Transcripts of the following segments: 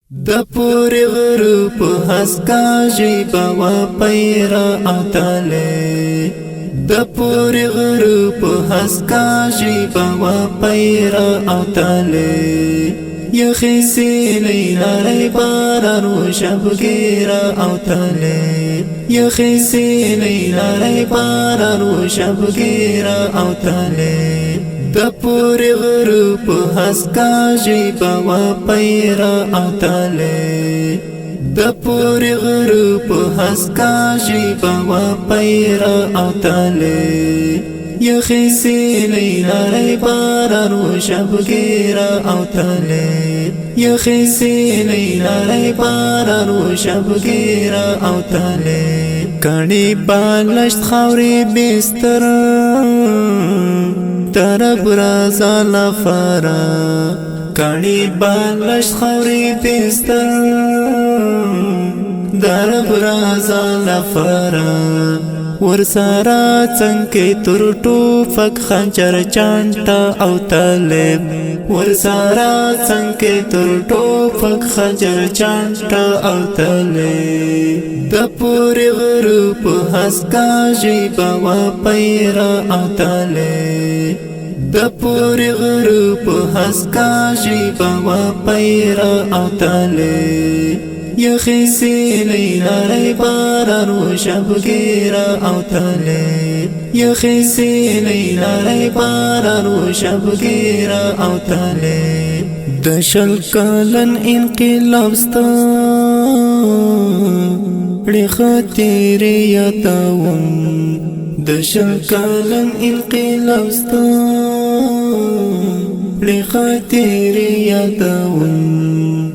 د پوری غرو په حسکا جیبا و پیرا او تاله د پوری غرو په حسکا جیبا و پیرا او تاله یخی سیلی ناری باران و شبگیرا او تاله یخی سیلی ناری باران و شبگیرا او تاله د پوری غرو په حسکا جیبا و پیرا او تاله د پوری غرو په حسکا جیبا و پیرا او تاله یخی سیلی ناری باران و شبگیرا او تاله یخی سیلی ناری باران و شبگیرا او تاله کانی بالشت خوری بستر طرف رازا لفارا کانی بالشت خوری بستر طرف رازا لفارا ورسارا څنګه تر ټوپک خنجر چانټا او طالب ورسارا څنګه تر ټوپک خنجر چانټا او طالب د پوری غرو په حسکا جیبا و پیرا او طالب د پوری غرو په حسکا جیبا و پیرا او طالب یخی سیلی ناری باران و شبگیرا او تاله یخی سیلی ناری باران و شبگیرا او تاله دشل کالن انقلاب ستا لخطیری یتاوم دشل کالن انقلاب ستا لخطیری یتاوم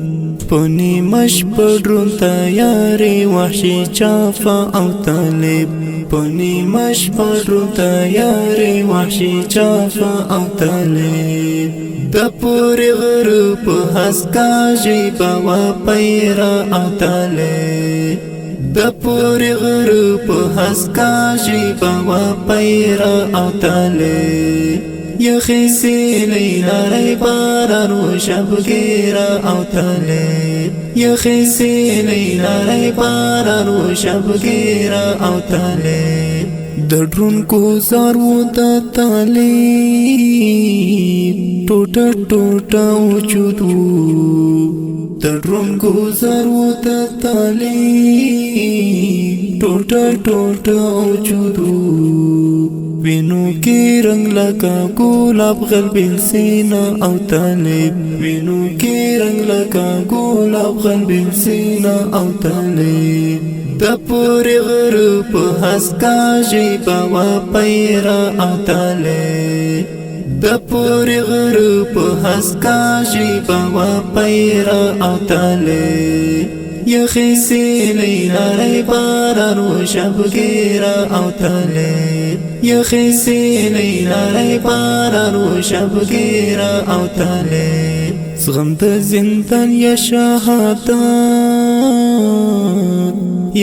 پونی مش پڑرون تیاری وحشی چافا او طالب پونی مش پڑرون تیاری وحشی چافا او طالب د پوری غرو په حسکا جیبا و پیرا او طالب د پوری غرو په حسکا جیبا و پیرا او طالب یخی سیلی ناری باران و شبگیرا او طالب یخی سیلی ناری باران و شبگیرا او طالب د ډرون گزار و د طالب ټوټه ټوټه وجود د ډرون گزار و د طالب ټوټه ټوټه وجود وینو کی رنگ لکا گلاب غلبین سینا او طالب وینو کی رنگ لکا گلاب غلبین سینا او طالب د پوری غرو په حسکا جیبا و پیرا او طالب د پوری غرو په حسکا جیبا و پیرا او طالب یخی سیلی ناری باران و شبگیرا او طالب یخی سیلی ناری باران و شبگیرا او طالب زغم د زندان یا شهادت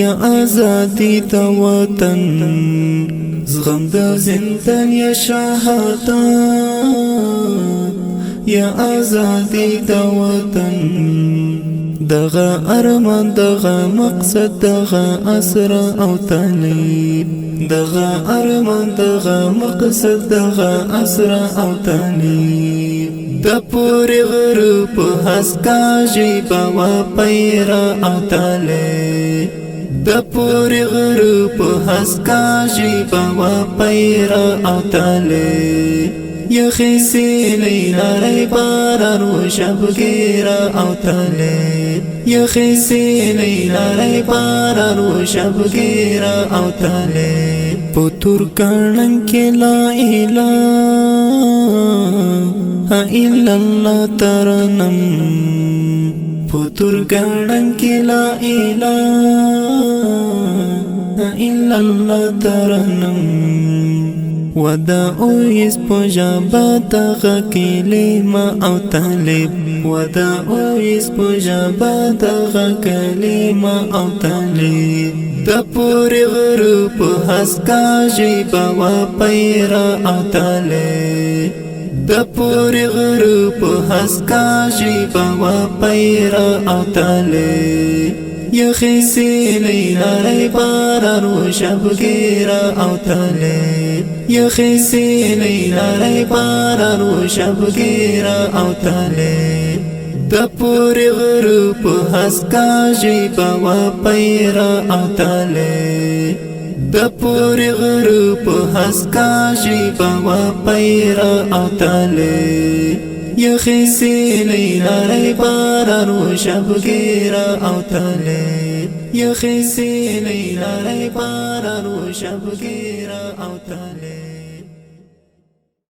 یا آزادی د وطن زغم د زندان یا شهادت یا آزادی د وطن دغه ارمان دغه مقصد دغه اسر او طالب دغه ارمان دغه مقصد دغه اسر او طالب د پوری غرو په حسکا جیبا و پیرا او طالب د پوری غرو په حسکا جیبا و پیرا او طالب یخی سیلی ناری باران و شبگیرا او طالب یخی سیلی ناری باران و شبگیرا او طالب پتور کانن کی لا الہ الا اللہ ترنم پتور کانن کی لا الہ الا اللہ ترنم وداؤ اس پجابا دغه کلمه او طالب وداؤ اس پجابا دغه کلمه او طالب د پوری غرو په حسکا جیبا و پیرا او طالب د پوری غرو په حسکا ژبه و پیرا او تاله یخی سیلی ناری باران و شبگیرا او تاله یخی سیلی ناری باران و شبگیرا او تاله د پوری غرو په حسکا ژبه و پیرا او تاله د پوری غرو په حسکا ژبه و پیرا او تاله یخی سیلی ناری باران و شبگیرا او تاله یخی سیلی ناری باران و شبگیرا او تاله